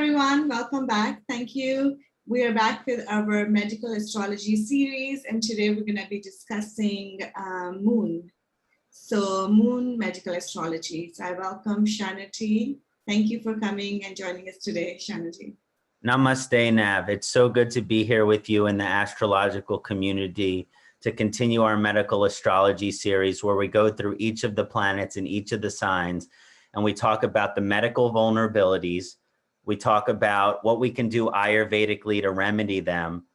everyone. Welcome back. Thank you. We are back with our medical astrology series, and today we're going to be discussing moon. So, moon medical astrology. So, I welcome Kṣaṇāti. Thank you for coming and joining us today, Kṣaṇāti. Namaste, Nav. It's so good to be here with you in the astrological community to continue our medical astrology series where we go through each of the planets and each of the signs, and we talk about the medical vulnerabilities. We talk about what we can do Ayurvedically to remedy them,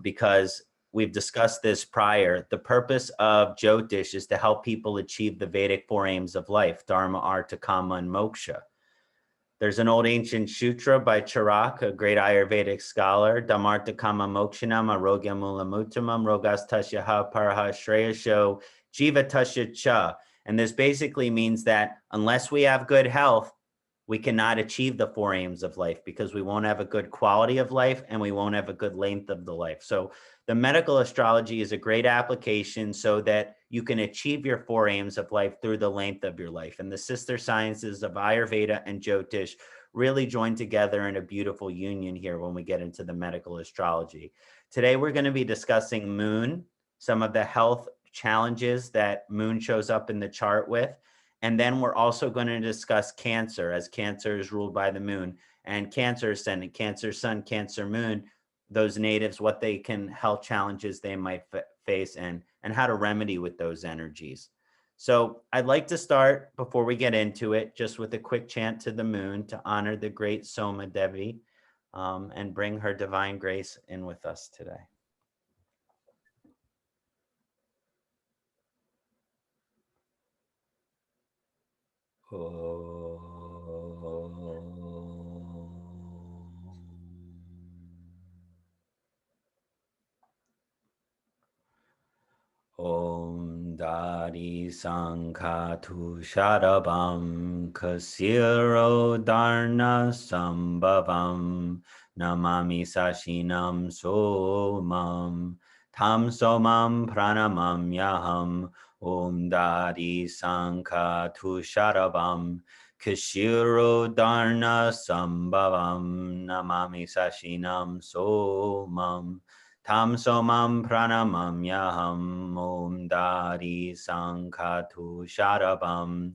because we've discussed this prior. The purpose of Jyotish is to help people achieve the Vedic four aims of life, Dharma, Artha, Kama, and Moksha. There's an old ancient sutra by Charak, a great Ayurvedic scholar, Dhammartha Kama Mokshanam Arogya Mulam Uttamam Rogas Tasyaha Paraha Shreyasho Jiva Tasya Cha. And this basically means that unless we have good health, we cannot achieve the four aims of life because we won't have a good quality of life and we won't have a good length of the life. So the medical astrology is a great application so that you can achieve your four aims of life through the length of your life. And the sister sciences of Ayurveda and Jyotish really join together in a beautiful union here when we get into the medical astrology. Today, we're going to be discussing moon, some of the health challenges that moon shows up in the chart with. And then we're also going to discuss Cancer, as Cancer is ruled by the moon, and Cancer ascendant, Cancer sun, Cancer moon, those natives, what they can, health challenges they might face and how to remedy with those energies. So I'd like to start, before we get into it, just with a quick chant to the moon to honor the great Soma Devi and bring her divine grace in with us today. Om Dari Kṣaṇāti Sharabam Kasiro Dharna Sambhavam Namami Sashinam Somam Tam Somam Pranamam Yaham Om Dari Kṣaṇāti Sharabam Kshiro Dharna Sambhavam Namami Sashinam Somam Tam Somam Pranamam Yaham Om Dari Kṣaṇāti Sharabam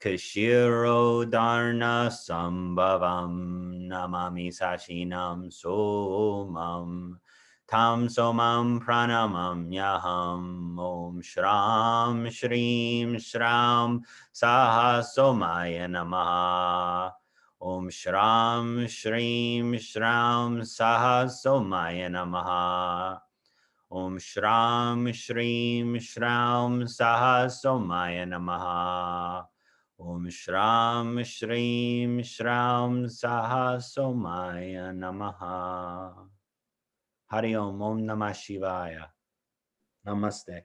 Kshiro Dharna Sambhavam Namami Sashinam Somam Tam Somam Pranamam Yaham Om Shram Shrim Shram Sahasomaya Namaha Om Shram Shrim Shram Sahasomaya Namaha Om Shram Shrim Shram Sahasomaya Namaha Om Shram Shrim Shram Sahasomaya Namaha. Hari Om, Om Namah Shivaya. Namaste.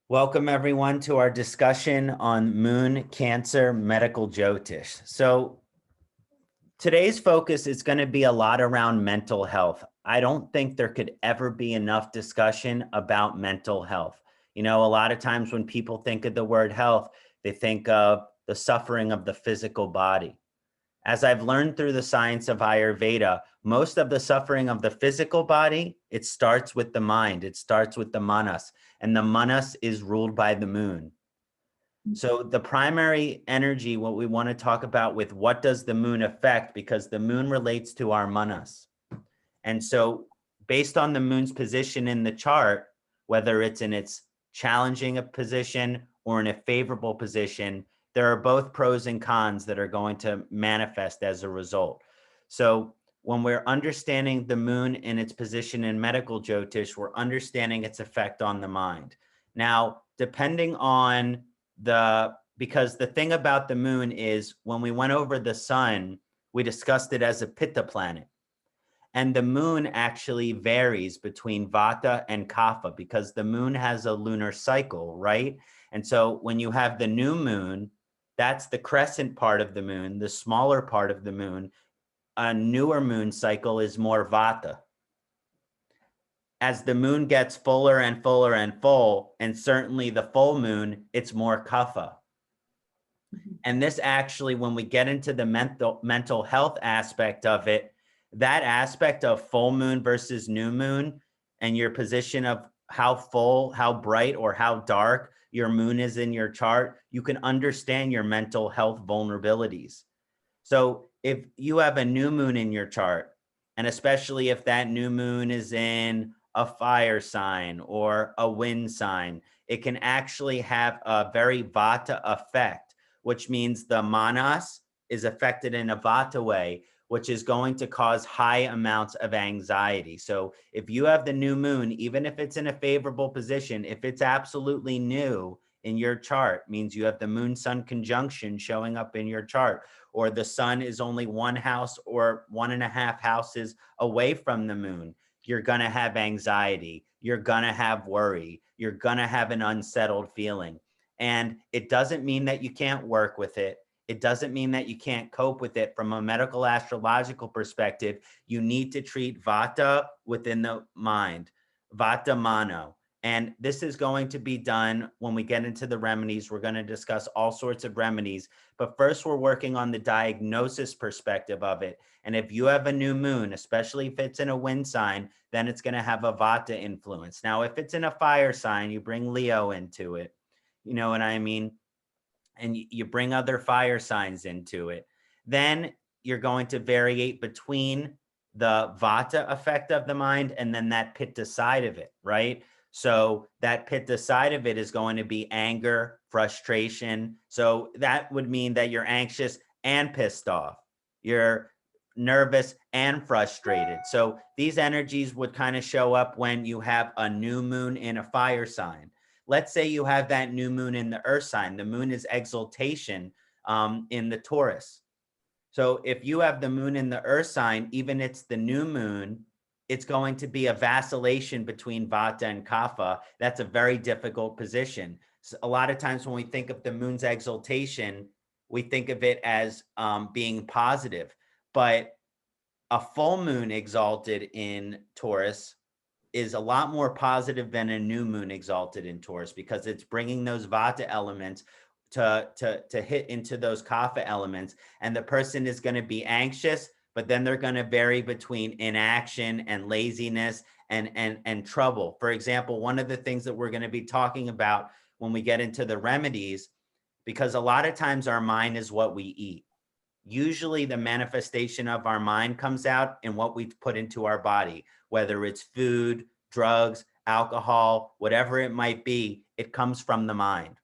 Welcome everyone to our discussion on Moon Cancer Medical Jyotish. So today's focus is going to be a lot around mental health. I don't think there could ever be enough discussion about mental health. You know, a lot of times when people think of the word health, they think of the suffering of the physical body. As I've learned through the science of Ayurveda, most of the suffering of the physical body, it starts with the mind. It starts with the manas, and the manas is ruled by the moon. So the primary energy, what we want to talk about with what does the moon affect, because the moon relates to our manas. And so based on the moon's position in the chart, whether it's in its challenging a position or in a favorable position, there are both pros and cons that are going to manifest as a result. So when we're understanding the moon in its position in medical Jyotish, we're understanding its effect on the mind. Now, depending on because the thing about the moon is when we went over the sun, we discussed it as a pitta planet. And the moon actually varies between Vata and Kapha because the moon has a lunar cycle, right? And so when you have the new moon, that's the crescent part of the moon, the smaller part of the moon. A newer moon cycle is more Vata. As the moon gets fuller and fuller and full, and certainly the full moon, it's more Kapha. And this actually, when we get into the mental health aspect of it, that aspect of full moon versus new moon and your position of how full, how bright, or how dark your moon is in your chart, you can understand your mental health vulnerabilities. So if you have a new moon in your chart, and especially if that new moon is in a fire sign or a wind sign, it can actually have a very vata effect, which means the manas is affected in a vata way, which is going to cause high amounts of anxiety. So if you have the new moon, even if it's in a favorable position, if it's absolutely new in your chart, means you have the moon sun conjunction showing up in your chart, or the sun is only 1 house or 1.5 houses away from the moon, you're going to have anxiety. You're going to have worry. You're going to have an unsettled feeling. And it doesn't mean that you can't work with it. It doesn't mean that you can't cope with it. From a medical astrological perspective, you need to treat vata within the mind, vata mano. And this is going to be done when we get into the remedies. We're going to discuss all sorts of remedies. But first, we're working on the diagnosis perspective of it. And if you have a new moon, especially if it's in a wind sign, then it's going to have a vata influence. Now, if it's in a fire sign, you bring Leo into it. You know what I mean? And you bring other fire signs into it. Then you're going to variate between the vata effect of the mind and then that pitta side of it, right? So that pitta side of it is going to be anger, frustration. So that would mean that you're anxious and pissed off. You're nervous and frustrated. So these energies would kind of show up when you have a new moon in a fire sign. Let's say you have that new moon in the earth sign. The moon is exaltation in the Taurus. So if you have the moon in the earth sign, even it's the new moon, it's going to be a vacillation between vata and kapha. That's a very difficult position. So a lot of times when we think of the moon's exaltation, we think of it as being positive. But a full moon exalted in Taurus is a lot more positive than a new moon exalted in Taurus, because it's bringing those vata elements to hit into those kapha elements. And the person is going to be anxious, but then they're going to vary between inaction and laziness and trouble. For example, one of the things that we're going to be talking about when we get into the remedies, because a lot of times our mind is what we eat. Usually the manifestation of our mind comes out in what we put into our body, whether it's food, drugs, alcohol, whatever it might be, it comes from the mind.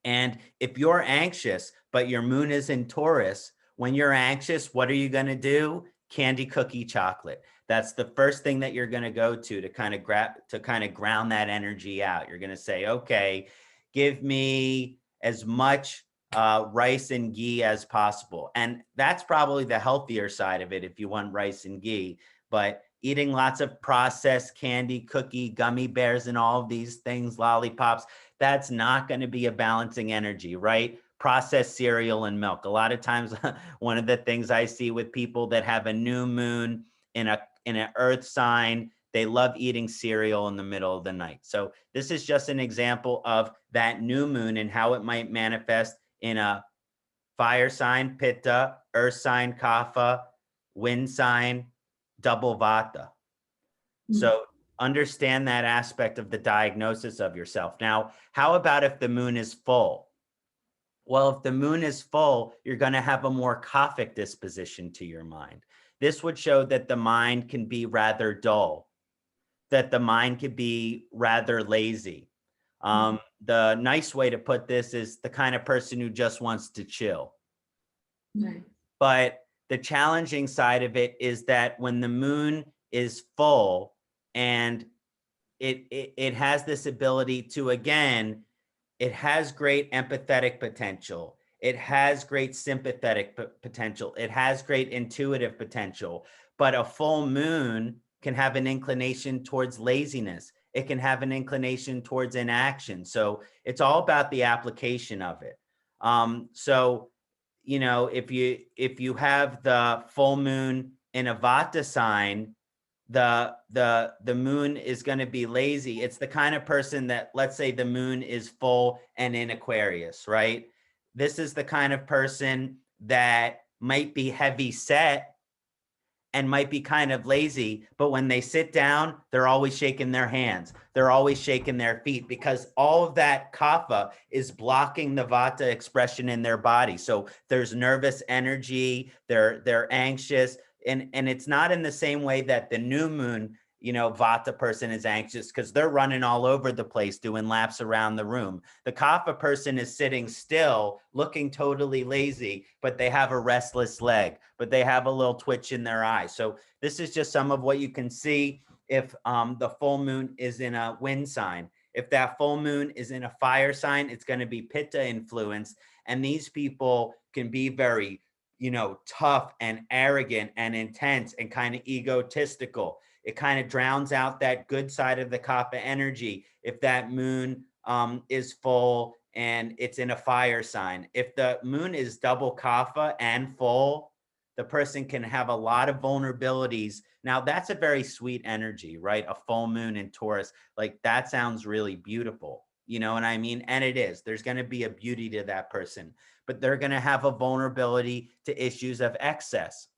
And if you're anxious, but your moon is in Taurus, when you're anxious, what are you going to do? Candy, cookie, chocolate. That's the first thing that you're going to go to kind of ground that energy out. You're going to say, okay, give me as much rice and ghee as possible. And that's probably the healthier side of it if you want rice and ghee. But eating lots of processed candy, cookie, gummy bears, and all of these things, lollipops, that's not going to be a balancing energy, right? Processed cereal and milk. A lot of times, one of the things I see with people that have a new moon in an earth sign, they love eating cereal in the middle of the night. So this is just an example of that new moon and how it might manifest in a fire sign, pitta, earth sign, kapha, wind sign, double vata. So understand that aspect of the diagnosis of yourself. Now, how about if the moon is full? Well, if the moon is full, you're going to have a more kaphic disposition to your mind. This would show that the mind can be rather dull, that the mind could be rather lazy. The nice way to put this is the kind of person who just wants to chill. Right. But the challenging side of it is that when the moon is full and it has this ability to, again, it has great empathetic potential. It has great sympathetic potential. It has great intuitive potential. But a full moon can have an inclination towards laziness. It can have an inclination towards inaction. So it's all about the application of it. So, you know, if you have the full moon in a vata sign, the moon is going to be lazy. It's the kind of person that, let's say the moon is full and in Aquarius, right? this is the kind of person that might be heavy set and might be kind of lazy, but when they sit down, they're always shaking their hands. They're always shaking their feet because all of that kapha is blocking the vata expression in their body. So there's nervous energy, they're anxious, and it's not in the same way that the new moon, vata person is anxious because they're running all over the place doing laps around the room. The kapha person is sitting still, looking totally lazy, but they have a restless leg, but they have a little twitch in their eye. So this is just some of what you can see if the full moon is in a wind sign. If that full moon is in a fire sign, it's going to be pitta influenced. And these people can be very, tough and arrogant and intense and kind of egotistical. It kind of drowns out that good side of the kapha energy if that moon is full and it's in a fire sign. If the moon is double kapha and full, the person can have a lot of vulnerabilities. Now, that's a very sweet energy, right? A full moon in Taurus, like that sounds really beautiful. You know what I mean? And it is. There's going to be a beauty to that person, but they're going to have a vulnerability to issues of excess.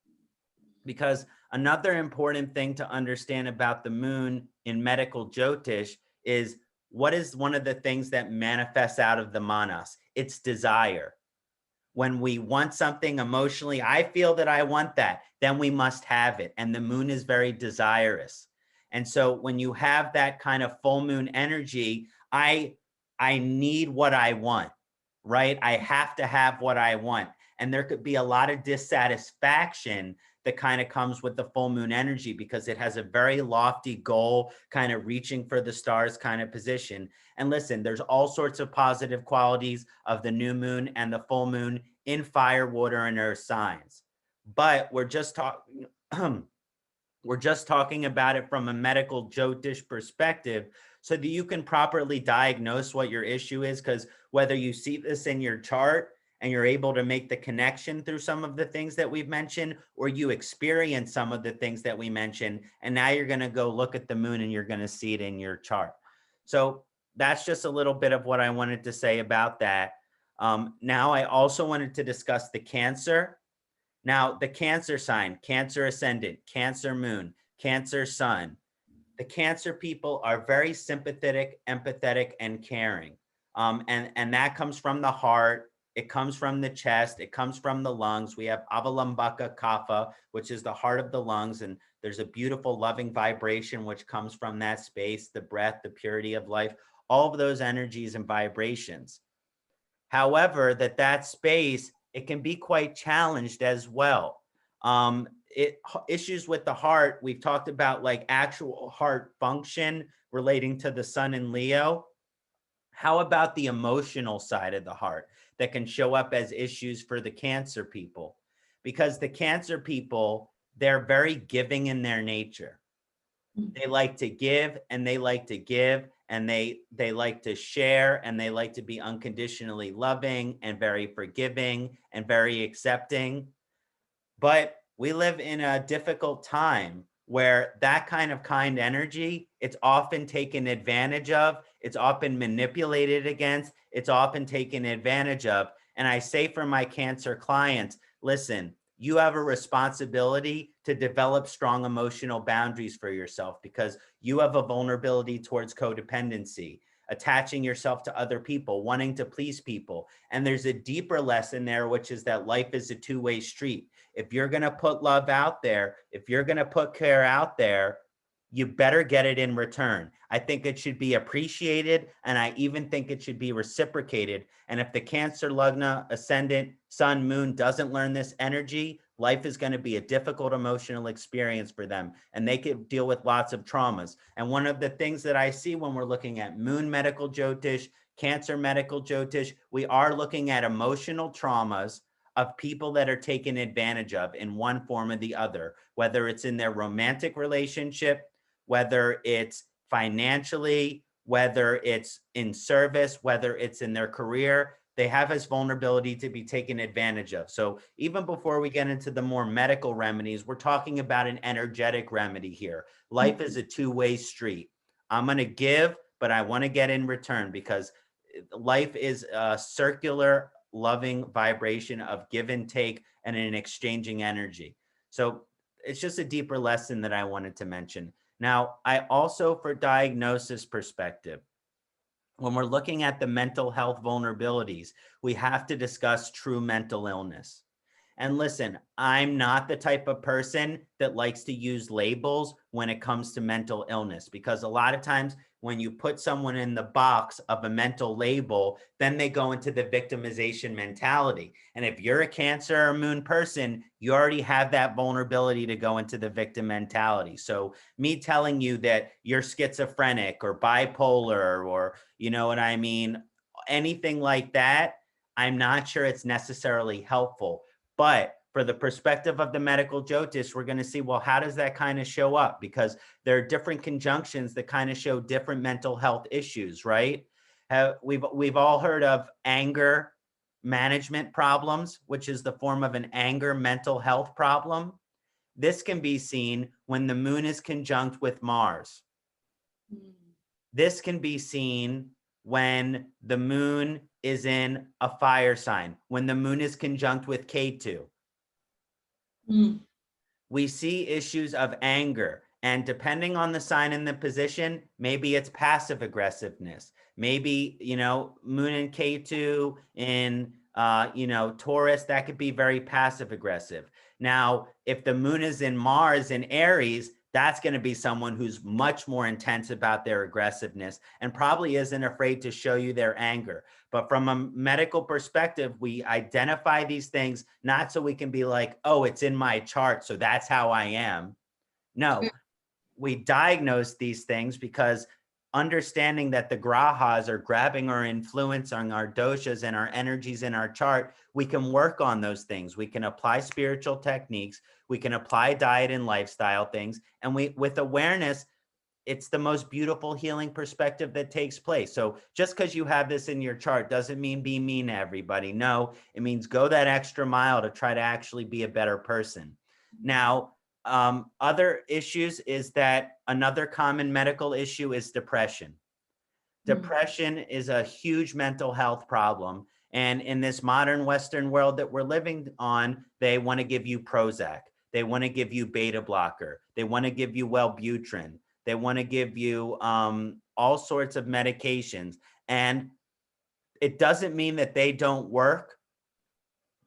Because another important thing to understand about the moon in medical Jyotish is what is one of the things that manifests out of the manas? It's desire. When we want something emotionally, I feel that I want that, then we must have it. And the moon is very desirous. And so when you have that kind of full moon energy, I need what I want, right? I have to have what I want. And there could be a lot of dissatisfaction that kind of comes with the full moon energy because it has a very lofty goal, kind of reaching for the stars kind of position. And listen, there's all sorts of positive qualities of the new moon and the full moon in fire, water, and earth signs. But we're just talking about it from a medical Jyotish perspective so that you can properly diagnose what your issue is, because whether you see this in your chart and you're able to make the connection through some of the things that we've mentioned, or you experience some of the things that we mentioned, and now you're going to go look at the moon and you're going to see it in your chart. So that's just a little bit of what I wanted to say about that. Now I also wanted to discuss the Cancer. Now the Cancer sign, Cancer ascendant, Cancer moon, Cancer sun. The Cancer people are very sympathetic, empathetic, and caring. And that comes from the heart. It comes from the chest. It comes from the lungs. We have Avalambaka Kapha, which is the heart of the lungs. And there's a beautiful loving vibration, which comes from that space, the breath, the purity of life, all of those energies and vibrations. However, that space, it can be quite challenged as well. Issues with the heart, we've talked about like actual heart function relating to the sun in Leo. How about the emotional side of the heart that can show up as issues for the Cancer people? Because the Cancer people, they're very giving in their nature. They like to give and they like to give and they like to share and they like to be unconditionally loving and very forgiving and very accepting. But we live in a difficult time where that kind of kind energy, it's often taken advantage of, it's often manipulated against, it's often taken advantage of. And I say for my Cancer clients, listen, you have a responsibility to develop strong emotional boundaries for yourself because you have a vulnerability towards codependency, attaching yourself to other people, wanting to please people. And there's a deeper lesson there, which is that life is a two-way street. If you're going to put love out there, if you're going to put care out there, you better get it in return. I think it should be appreciated, and I even think it should be reciprocated. And if the Cancer Lagna, ascendant, sun, moon doesn't learn this energy, life is going to be a difficult emotional experience for them, and they could deal with lots of traumas. And one of the things that I see when we're looking at moon medical Jyotish, Cancer medical Jyotish, we are looking at emotional traumas of people that are taken advantage of in one form or the other, whether it's in their romantic relationship, whether it's financially, whether it's in service, whether it's in their career, they have this vulnerability to be taken advantage of. So even before we get into the more medical remedies, we're talking about an energetic remedy here. Life is a two-way street. I'm going to give, but I want to get in return because life is a circular loving vibration of give and take and an exchanging energy. So it's just a deeper lesson that I wanted to mention. Now, I also, for diagnosis perspective, when we're looking at the mental health vulnerabilities, we have to discuss true mental illness. And listen, I'm not the type of person that likes to use labels when it comes to mental illness, because a lot of times when you put someone in the box of a mental label, then they go into the victimization mentality. And if you're a Cancer or Moon person, you already have that vulnerability to go into the victim mentality. So me telling you that you're schizophrenic or bipolar, or, you know what I mean, anything like that, I'm not sure it's necessarily helpful. But for the perspective of the medical Jyotish, we're going to see, well, how does that kind of show up? Because there are different conjunctions that kind of show different mental health issues, right? We've all heard of anger management problems, which is the form of an anger mental health problem. This can be seen when the moon is conjunct with Mars. This can be seen when the moon is in a fire sign, when the moon is conjunct with Ketu. We see issues of anger, and depending on the sign and the position, maybe it's passive aggressiveness. Maybe, you know, moon and Ketu in, you know, Taurus, that could be very passive aggressive. Now, if the moon is in Mars in Aries, that's going to be someone who's much more intense about their aggressiveness and probably isn't afraid to show you their anger. But from a medical perspective, we identify these things not so we can be like, oh, it's in my chart, so that's how I am. No, we diagnose these things because understanding that the grahas are grabbing or influencing our doshas and our energies in our chart, we can work on those things. We can apply spiritual techniques. We can apply diet and lifestyle things. And with awareness, it's the most beautiful healing perspective that takes place. So just because you have this in your chart doesn't mean be mean to everybody. No, it means go that extra mile to try to actually be a better person. Now, other issues is that another common medical issue is depression. Depression is a huge mental health problem. And in this modern Western world that we're living on, they want to give you Prozac. They want to give you beta blocker. They want to give you Wellbutrin. They want to give you all sorts of medications. And it doesn't mean that they don't work,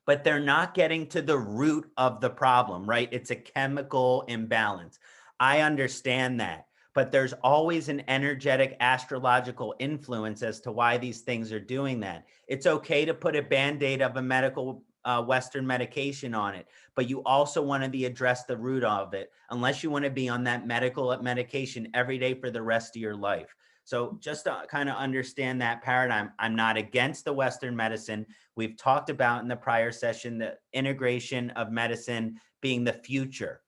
but they're not getting to the root of the problem, right? It's a chemical imbalance. I understand that, but there's always an energetic astrological influence as to why these things are doing that. It's okay to put a Band-Aid of a medical Western medication on it, but you also want to address the root of it, unless you want to be on that medical medication every day for the rest of your life. So just to kind of understand that paradigm, I'm not against the Western medicine. We've talked about in the prior session the integration of medicine being the future.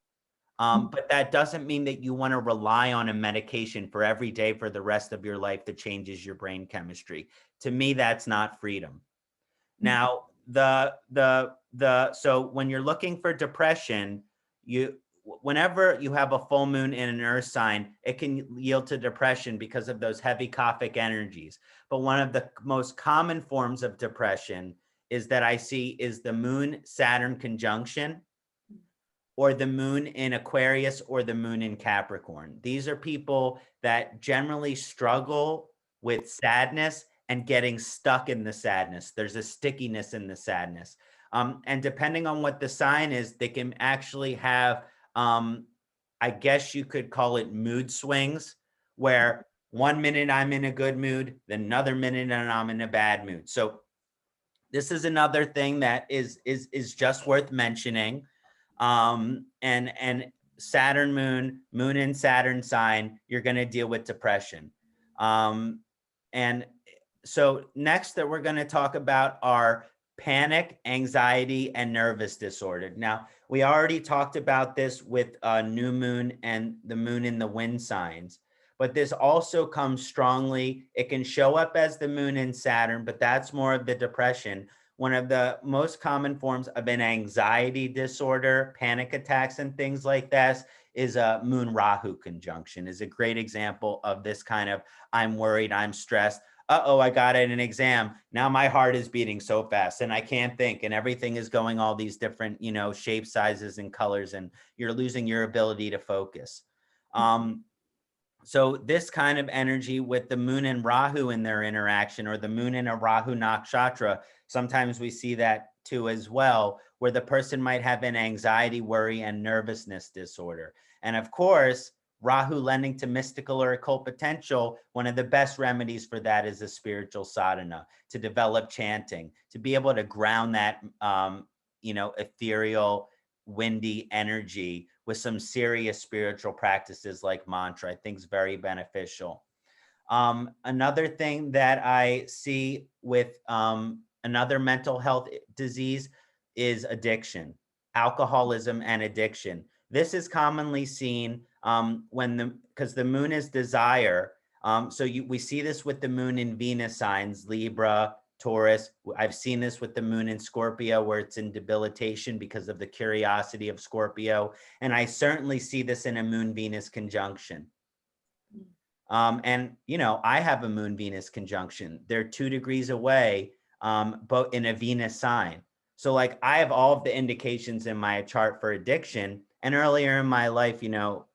But that doesn't mean that you want to rely on a medication for every day for the rest of your life that changes your brain chemistry. To me, that's not freedom. Now, so when you're looking for depression, whenever you have a full moon in an earth sign, it can yield to depression because of those heavy Kaphic energies. But one of the most common forms of depression is that I see is the moon Saturn conjunction, or the moon in Aquarius, or the moon in Capricorn. These are people that generally struggle with sadness and getting stuck in the sadness. There's a stickiness in the sadness. And depending on what the sign is, they can actually have, I guess you could call it mood swings, where one minute I'm in a good mood, then another minute and I'm in a bad mood. So this is another thing that is just worth mentioning. And Saturn moon in Saturn sign, you're going to deal with depression. And so next that we're going to talk about are panic, anxiety, and nervous disorder. Now, we already talked about this with new moon and the moon in the wind signs, but this also comes strongly. It can show up as the moon in Saturn, but that's more of the depression. One of the most common forms of an anxiety disorder, panic attacks and things like this, is a moon Rahu conjunction, is a great example of this kind of, I'm worried, I'm stressed. uh-oh, I got it in an exam. Now my heart is beating so fast and I can't think, and everything is going all these different, shape, sizes, and colors, and you're losing your ability to focus. So this kind of energy with the moon and Rahu in their interaction, or the moon in a Rahu nakshatra, sometimes we see that too as well, where the person might have an anxiety, worry, and nervousness disorder. And of course, Rahu lending to mystical or occult potential, one of the best remedies for that is a spiritual sadhana, to develop chanting, to be able to ground that, ethereal, windy energy with some serious spiritual practices like mantra. I think is very beneficial. Another thing that I see with another mental health disease is addiction, alcoholism, and addiction. This is commonly seen because the moon is desire. We see this with the moon in Venus signs, Libra, Taurus. I've seen this with the moon in Scorpio, where it's in debilitation because of the curiosity of Scorpio. And I certainly see this in a moon Venus conjunction. I have a moon Venus conjunction. They're 2 degrees away, but in a Venus sign. So like I have all of the indications in my chart for addiction. And earlier in my life,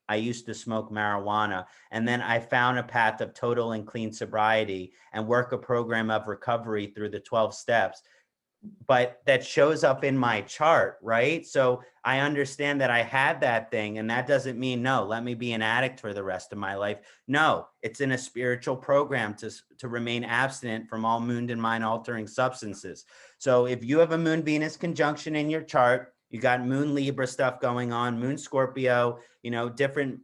I used to smoke marijuana, and then I found a path of total and clean sobriety and work a program of recovery through the 12 steps. But that shows up in my chart, right? So I understand that I had that thing, and that doesn't mean, no, let me be an addict for the rest of my life. No, it's in a spiritual program to remain abstinent from all moon and mind altering substances. So if you have a moon Venus conjunction in your chart, you got moon Libra stuff going on, moon Scorpio, different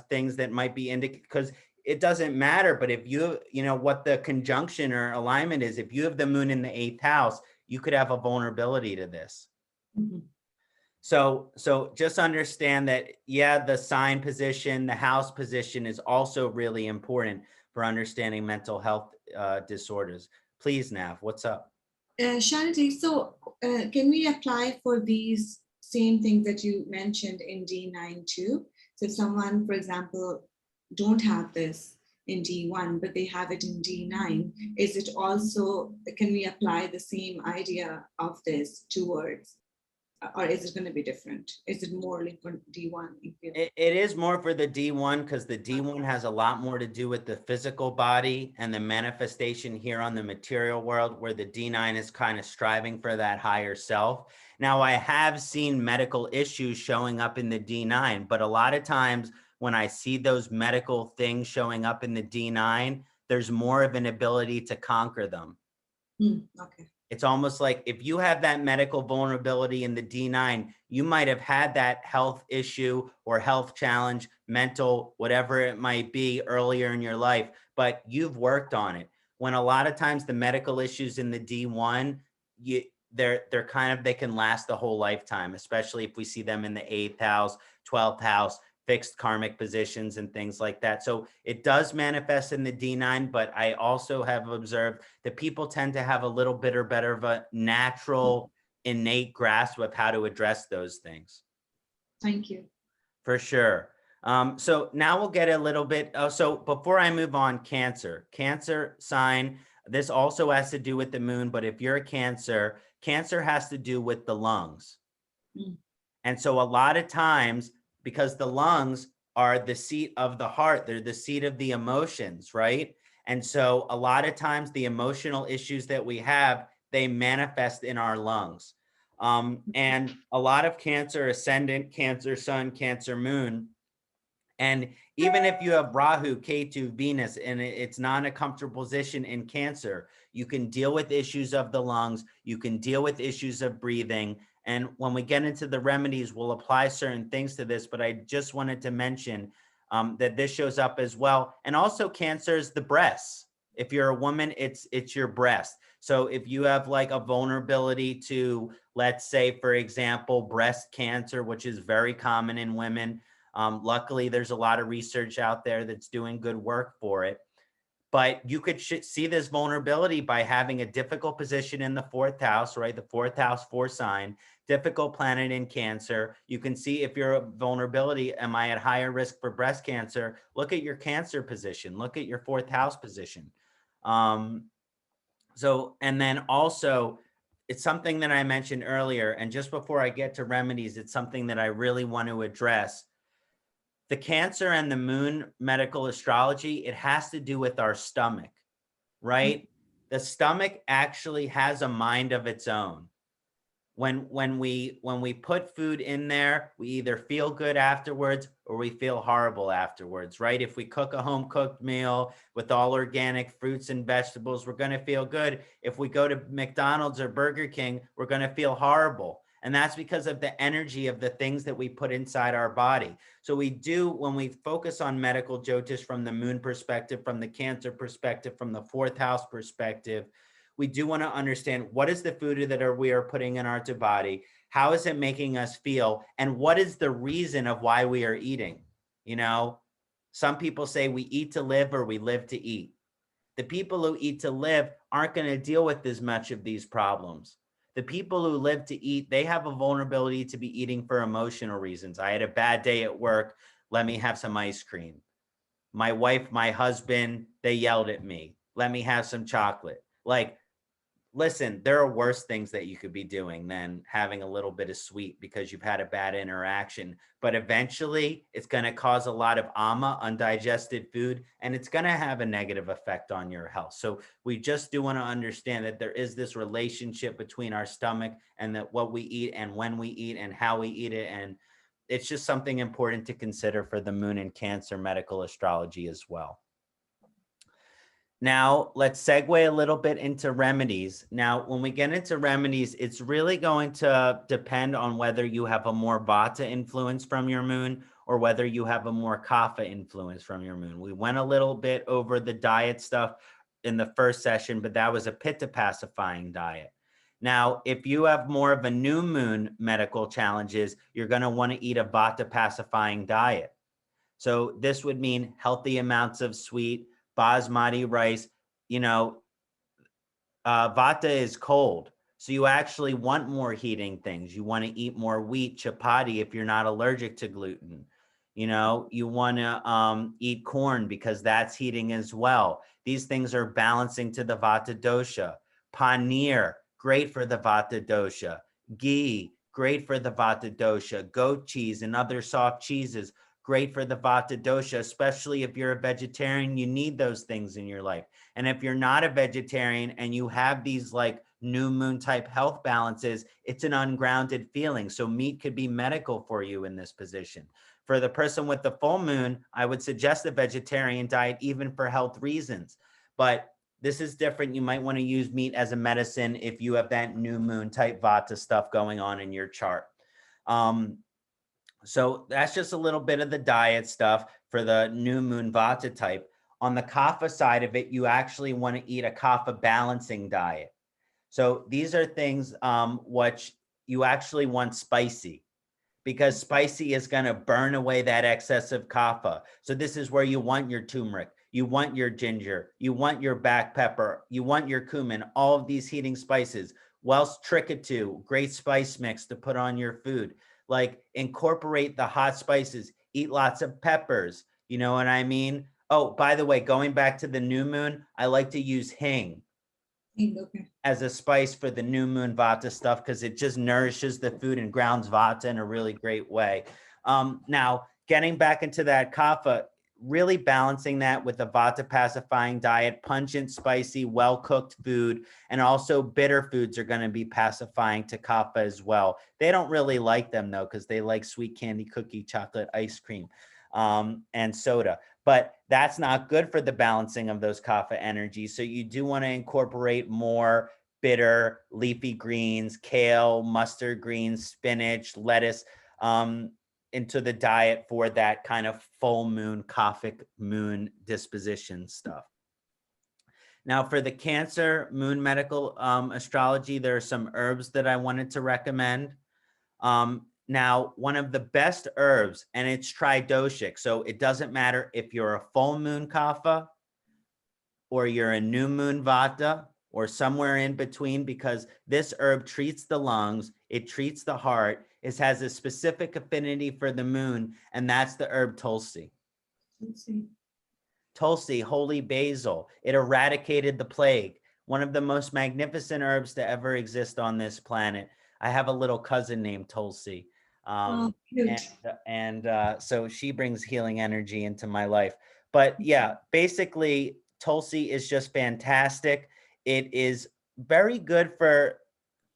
things that might be indicated, because it doesn't matter. But if what the conjunction or alignment is, if you have the moon in the 8th house, you could have a vulnerability to this. Mm-hmm. So just understand that, the sign position, the house position is also really important for understanding mental health disorders. Please, Nav, what's up? Kṣaṇāti, so can we apply for these same things that you mentioned in D9 too? So if someone, for example, don't have this in D1, but they have it in D9, is it also, can we apply the same idea of this towards, or is it going to be different? Is it more like for D1? It is more for the D1, because the D1 has a lot more to do with the physical body and the manifestation here on the material world, where the D9 is kind of striving for that higher self. Now, I have seen medical issues showing up in the D9, but a lot of times when I see those medical things showing up in the D9, there's more of an ability to conquer them. Okay. It's almost like if you have that medical vulnerability in the D9, you might have had that health issue or health challenge, mental, whatever it might be earlier in your life, but you've worked on it. When a lot of times the medical issues in the D1, they're kind of, they can last the whole lifetime, especially if we see them in the 8th house, 12th house, fixed karmic positions and things like that. So it does manifest in the D9, but I also have observed that people tend to have a little bit or better of a natural, innate grasp of how to address those things. Thank you. For sure. So now we'll get a little bit. So before I move on, Cancer sign. This also has to do with the moon, but if you're a Cancer has to do with the lungs. And so a lot of times, because the lungs are the seat of the heart, they're the seat of the emotions, right? And so a lot of times the emotional issues that we have, they manifest in our lungs. And a lot of Cancer ascendant, Cancer sun, Cancer moon. And even if you have Rahu, Ketu, Venus, and it's not in a comfortable position in Cancer, you can deal with issues of the lungs, you can deal with issues of breathing. And when we get into the remedies, we'll apply certain things to this, but I just wanted to mention that this shows up as well. And also Cancer is the breasts. If you're a woman, it's your breast. So if you have like a vulnerability to, let's say, for example, breast cancer, which is very common in women, luckily, there's a lot of research out there that's doing good work for it. But you could see this vulnerability by having a difficult position in the 4th house, right? The 4th house, 4 sign, difficult planet in Cancer. You can see if you're a vulnerability, am I at higher risk for breast cancer? Look at your Cancer position. Look at your 4th house position. So, and then also, it's something that I mentioned earlier, and just before I get to remedies, it's something that I really want to address. The Cancer and the moon medical astrology, it has to do with our stomach, right? The stomach actually has a mind of its own. When we put food in there, we either feel good afterwards or we feel horrible afterwards, right? If we cook a home cooked meal with all organic fruits and vegetables, we're going to feel good. If we go to McDonald's or Burger King, we're going to feel horrible. And that's because of the energy of the things that we put inside our body. So we do, when we focus on medical Jyotish from the moon perspective, from the Cancer perspective, from the fourth house perspective, we do want to understand what is the food that we are putting in our body, how is it making us feel, and what is the reason of why we are eating. You know, some people say we eat to live or we live to eat. The people who eat to live aren't going to deal with as much of these problems. The people who live to eat, they have a vulnerability to be eating for emotional reasons. I had a bad day at work. Let me have some ice cream. My wife, my husband, they yelled at me. Let me have some chocolate. Like, listen, there are worse things that you could be doing than having a little bit of sweet because you've had a bad interaction. But eventually, it's going to cause a lot of undigested food, and it's going to have a negative effect on your health. So we just do want to understand that there is this relationship between our stomach and that what we eat and when we eat and how we eat it. And it's just something important to consider for the moon and Cancer medical astrology as well. Now, let's segue a little bit into remedies. Now, when we get into remedies, it's really going to depend on whether you have a more Vata influence from your moon or whether you have a more Kapha influence from your moon. We went a little bit over the diet stuff in the first session, but that was a Pitta pacifying diet. Now, if you have more of a new moon medical challenges, you're going to want to eat a Vata pacifying diet. So this would mean healthy amounts of sweet, basmati rice. You know, Vata is cold. So you actually want more heating things. You want to eat more wheat, chapati if you're not allergic to gluten. You know, you want to eat corn because that's heating as well. These things are balancing to the Vata dosha. Paneer, great for the Vata dosha. Ghee, great for the Vata dosha. Goat cheese and other soft cheeses, great for the Vata dosha, especially if you're a vegetarian. You need those things in your life. And if you're not a vegetarian and you have these like new moon type health balances, it's an ungrounded feeling. So meat could be medical for you in this position. For the person with the full moon, I would suggest a vegetarian diet, even for health reasons. But this is different. You might want to use meat as a medicine if you have that new moon type Vata stuff going on in your chart. So that's just a little bit of the diet stuff for the new moon Vata type. On the Kapha side of it, you actually want to eat a Kapha balancing diet. So these are things which you actually want spicy, because spicy is going to burn away that excessive Kapha. So this is where you want your turmeric, you want your ginger, you want your black pepper, you want your cumin, all of these heating spices. Welsh Tricketu, great spice mix to put on your food. Like, incorporate the hot spices, eat lots of peppers. You know what I mean? Oh, by the way, going back to the new moon, I like to use hing as a spice for the new moon Vata stuff because it just nourishes the food and grounds Vata in a really great way. Now, getting back into that Kapha, really balancing that with a Vata pacifying diet, pungent, spicy, well-cooked food, and also bitter foods are going to be pacifying to Kapha as well. They don't really like them though, because they like sweet candy, cookie, chocolate, ice cream, and soda. But that's not good for the balancing of those Kapha energies. So you do want to incorporate more bitter leafy greens, kale, mustard greens, spinach, lettuce, into the diet for that kind of full moon, Kaphic moon disposition stuff. Now, for the Cancer moon medical astrology, there are some herbs that I wanted to recommend. Now, one of the best herbs, and it's tridoshic, so it doesn't matter if you're a full moon Kapha or you're a new moon Vata or somewhere in between, because this herb treats the lungs, it treats the heart, it has a specific affinity for the moon, and that's the herb Tulsi. Tulsi, holy basil. It eradicated the plague. One of the most magnificent herbs to ever exist on this planet. I have a little cousin named Tulsi. Oh, And, cute. so she brings healing energy into my life. But yeah, basically, Tulsi is just fantastic. It is very good for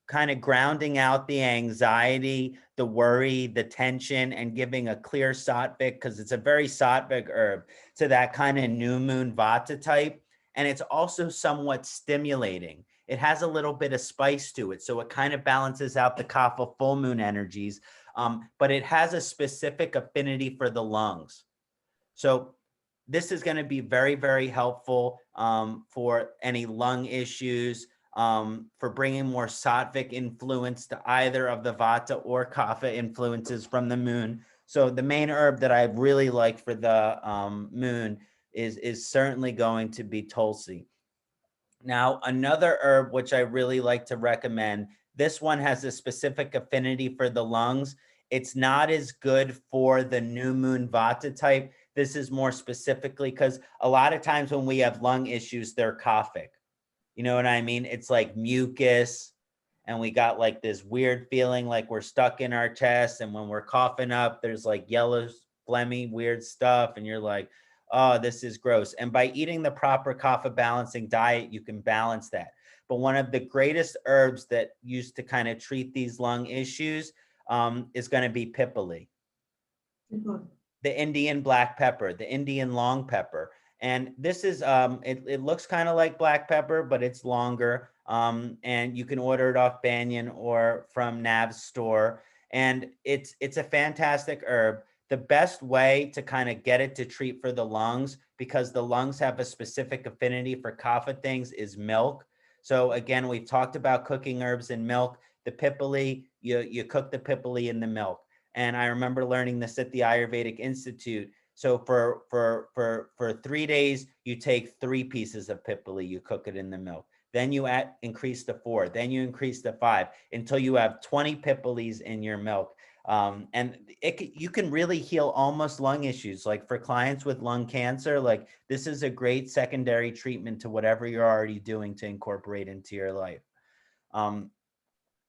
kind of grounding out the anxiety, the worry, the tension, and giving a clear sattvic, because it's a very sattvic herb, to that kind of new moon vata type. And it's also somewhat stimulating. It has a little bit of spice to it. So it kind of balances out the kapha full moon energies. But it has a specific affinity for the lungs. So this is going to be very, very helpful for any lung issues, for bringing more sattvic influence to either of the vata or kapha influences from the moon. So the main herb that I really like for the moon is certainly going to be Tulsi. Now, another herb which I really like to recommend, this one has a specific affinity for the lungs. It's not as good for the new moon vata type. This is more specifically because a lot of times when we have lung issues, they're kaphic. You know what I mean? It's like mucus, and we got like this weird feeling like we're stuck in our chest. And when we're coughing up, there's like yellow, phlegmy, weird stuff. And you're like, oh, this is gross. And by eating the proper kapha balancing diet, you can balance that. But one of the greatest herbs that used to kind of treat these lung issues is going to be pipali, the Indian black pepper, the Indian long pepper. And this is, it looks kind of like black pepper, but it's longer. And you can order it off Banyan or from Nav's store. And it's a fantastic herb. The best way to kind of get it to treat for the lungs, because the lungs have a specific affinity for kapha things, is milk. So again, we've talked about cooking herbs in milk. The pipali, you cook the pipali in the milk. And I remember learning this at the Ayurvedic Institute. So for 3 days, you take 3 pieces of pipali, you cook it in the milk. Then you increase to 4, then you increase to 5, until you have 20 pipalis in your milk. And you can really heal almost lung issues. Like for clients with lung cancer, like this is a great secondary treatment to whatever you're already doing to incorporate into your life.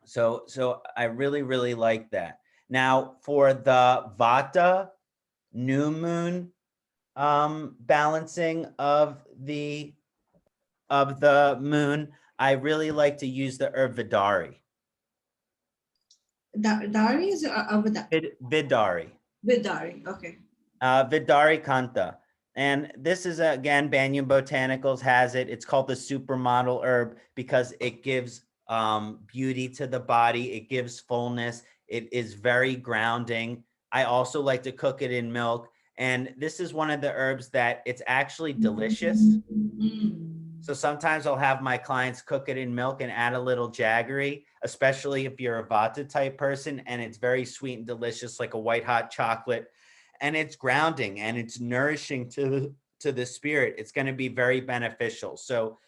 So I really, really like that. Now for the vata new moon balancing of the moon, I really like to use the herb Vidari. Dari is Vidari. Vidari, okay. Vidari Kanta. And this is, again, Banyan Botanicals has it. It's called the supermodel herb because it gives beauty to the body. It gives fullness. It is very grounding. I also like to cook it in milk. And this is one of the herbs that it's actually delicious. So sometimes I'll have my clients cook it in milk and add a little jaggery, especially if you're a vata type person, and it's very sweet and delicious, like a white hot chocolate. And it's grounding and it's nourishing to the spirit. It's going to be very beneficial. So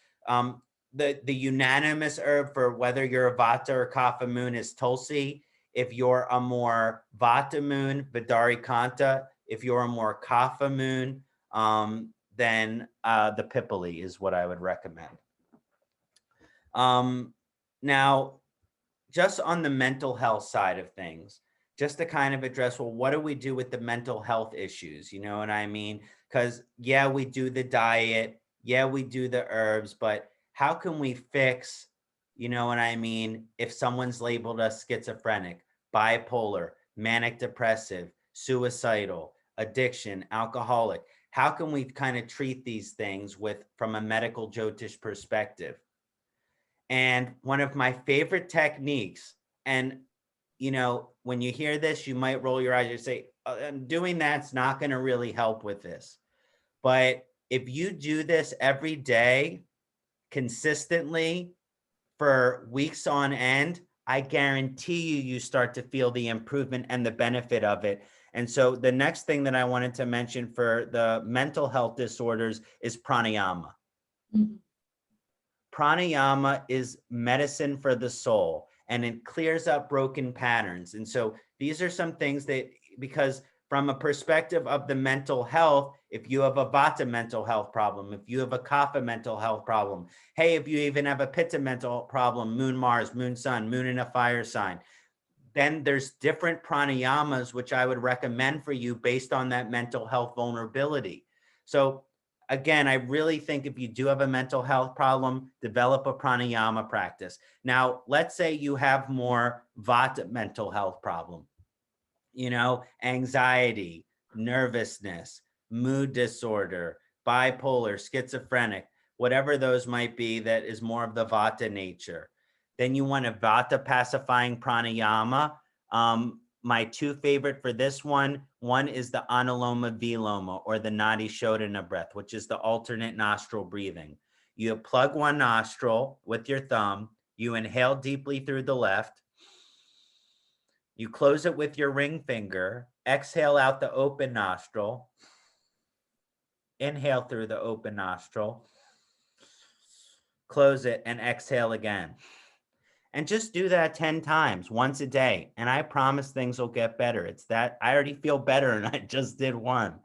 the unanimous herb for whether you're a vata or kapha moon is Tulsi. If you're a more vata moon, Vidari Kanta. If you're a more kapha moon, then the pipali is what I would recommend. Now, just on the mental health side of things, just to kind of address, well, what do we do with the mental health issues? You know what I mean? Because yeah, we do the diet, yeah, we do the herbs, but how can we fix, you know what I mean, if someone's labeled us schizophrenic, bipolar, manic depressive, suicidal, addiction, alcoholic? How can we kind of treat these things from a medical Jyotish perspective? And one of my favorite techniques, and you know, when you hear this, you might roll your eyes and say, doing that's not going to really help with this. But if you do this every day consistently for weeks on end, I guarantee you start to feel the improvement and the benefit of it. And so the next thing that I wanted to mention for the mental health disorders is pranayama. Mm-hmm. Pranayama is medicine for the soul, and it clears up broken patterns. And so these are some things that, because from a perspective of the mental health, if you have a Vata mental health problem, if you have a Kapha mental health problem, hey, if you even have a Pitta mental problem, Moon, Mars, Moon, Sun, Moon in a fire sign, then there's different pranayamas, which I would recommend for you based on that mental health vulnerability. So again, I really think if you do have a mental health problem, develop a pranayama practice. Now, let's say you have more Vata mental health problem, anxiety, nervousness, mood disorder, bipolar, schizophrenic, whatever those might be that is more of the Vata nature. Then you want a Vata pacifying pranayama. My two favorite for this one is the Anuloma Viloma, or the Nadi Shodhana breath, which is the alternate nostril breathing. You plug one nostril with your thumb, you inhale deeply through the left, you close it with your ring finger, exhale out the open nostril, inhale through the open nostril, close it, and exhale again. And just do that 10 times, once a day. And I promise things will get better. It's that I already feel better and I just did one.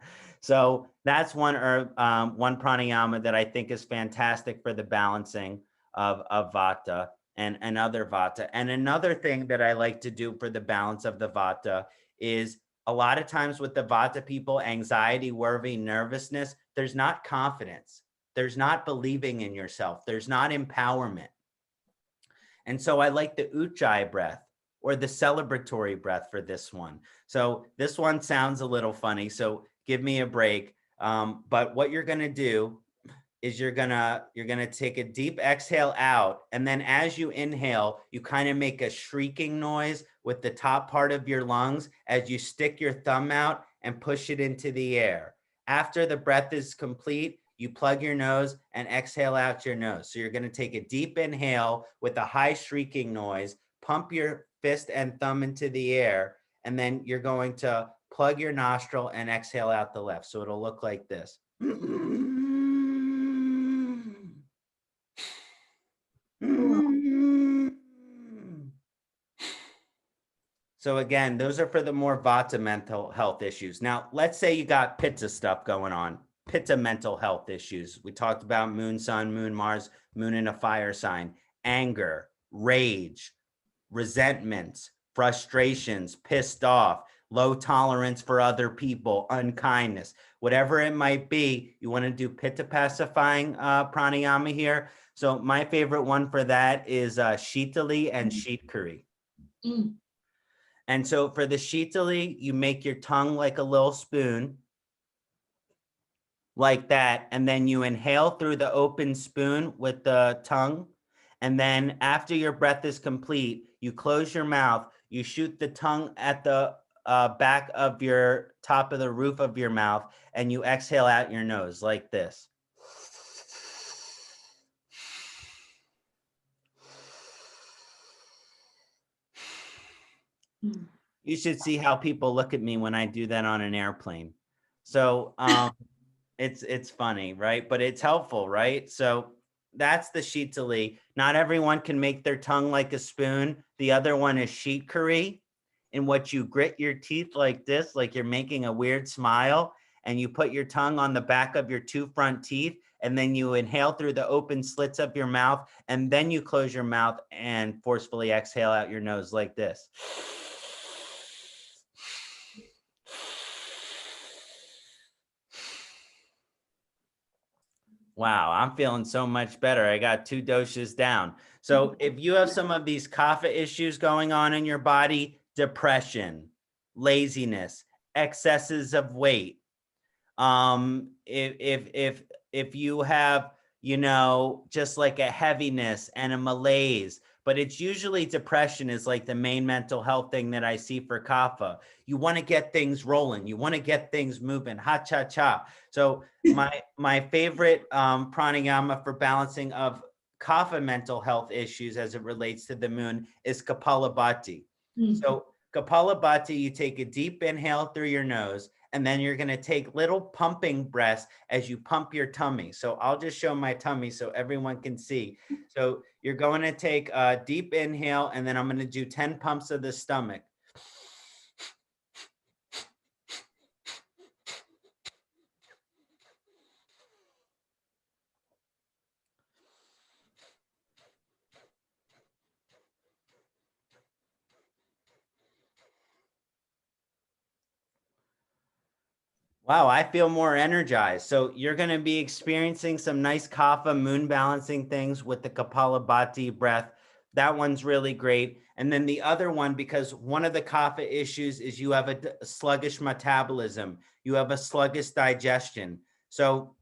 So that's one pranayama that I think is fantastic for the balancing of Vata and other Vata. And another thing that I like to do for the balance of the Vata is a lot of times with the Vata people, anxiety, worry, nervousness, there's not confidence. There's not believing in yourself. There's not empowerment. And so I like the Ujjayi breath, or the celebratory breath for this one. So this one sounds a little funny, so give me a break. But what you're gonna do is you're gonna take a deep exhale out, and then as you inhale, you kind of make a shrieking noise with the top part of your lungs as you stick your thumb out and push it into the air. After the breath is complete, you plug your nose and exhale out your nose. So you're going to take a deep inhale with a high shrieking noise, pump your fist and thumb into the air, and then you're going to plug your nostril and exhale out the left. So it'll look like this. So again, those are for the more Vata mental health issues. Now, let's say you got Pitta stuff going on. Pitta mental health issues. We talked about Moon, Sun, Moon, Mars, Moon in a fire sign, anger, rage, resentments, frustrations, pissed off, low tolerance for other people, unkindness, whatever it might be. You want to do Pitta pacifying pranayama here. So my favorite one for that is Shitali and Shitkari. And so for the Shitali, you make your tongue like a little spoon, like that, and then you inhale through the open spoon with the tongue, and then after your breath is complete, you close your mouth, you shoot the tongue at the back of your top of the roof of your mouth, and you exhale out your nose like this. You should see how people look at me when I do that on an airplane. So it's funny, right? But it's helpful, right? So that's the Shitali. Not everyone can make their tongue like a spoon. The other one is Shitkari, in which you grit your teeth like this, like you're making a weird smile, and you put your tongue on the back of your two front teeth, and then you inhale through the open slits of your mouth, and then you close your mouth and forcefully exhale out your nose like this. Wow, I'm feeling so much better. I got 2 doses down. So if you have some of these kapha issues going on in your body, depression, laziness, excesses of weight, if you have, just like a heaviness and a malaise, but it's usually depression is like the main mental health thing that I see for kapha. You want to get things rolling. You want to get things moving. Ha cha cha. So my favorite pranayama for balancing of kapha mental health issues as it relates to the moon is Kapalabhati. So Kapalabhati, you take a deep inhale through your nose, and then you're going to take little pumping breaths as you pump your tummy. So I'll just show my tummy so everyone can see. So you're going to take a deep inhale, and then I'm going to do 10 pumps of the stomach. Wow, I feel more energized. So you're going to be experiencing some nice kapha moon balancing things with the Kapalabhati breath. That one's really great. And then the other one, because one of the kapha issues is you have a sluggish metabolism, you have a sluggish digestion. So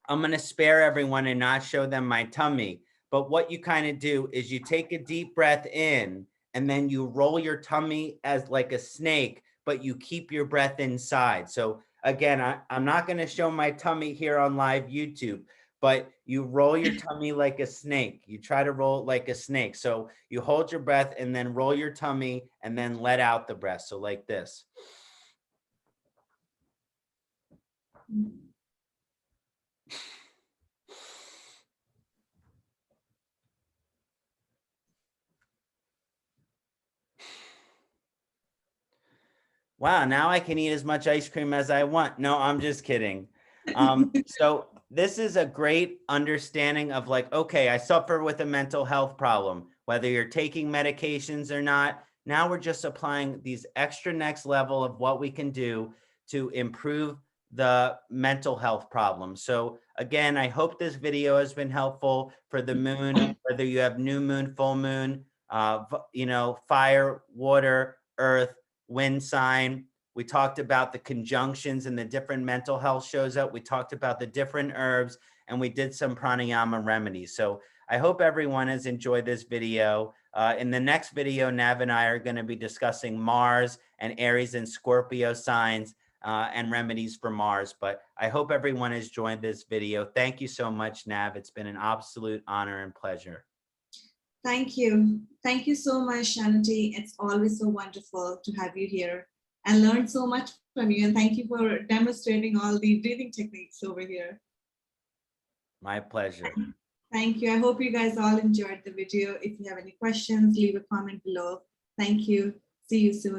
I'm going to spare everyone and not show them my tummy. But what you kind of do is you take a deep breath in and then you roll your tummy as like a snake, but you keep your breath inside. So again, I'm not going to show my tummy here on live YouTube, but you roll your tummy like a snake. You try to roll it like a snake. So you hold your breath and then roll your tummy and then let out the breath. So like this. Wow, now I can eat as much ice cream as I want. No, I'm just kidding. So this is a great understanding of like, okay, I suffer with a mental health problem, whether you're taking medications or not. Now we're just applying these extra next level of what we can do to improve the mental health problem. So again, I hope this video has been helpful for the moon, whether you have new moon, full moon, fire, water, earth, wind sign. We talked about the conjunctions and the different mental health shows up. We talked about the different herbs, and we did some pranayama remedies. So I hope everyone has enjoyed this video. In the next video, Nav and I are going to be discussing Mars and Aries and Scorpio signs and remedies for Mars. But I hope everyone has joined this video. Thank you so much, Nav. It's been an absolute honor and pleasure. Thank you. Thank you so much, Kṣaṇāti. It's always so wonderful to have you here and learn so much from you. And thank you for demonstrating all the breathing techniques over here. My pleasure. Thank you. I hope you guys all enjoyed the video. If you have any questions, leave a comment below. Thank you. See you soon.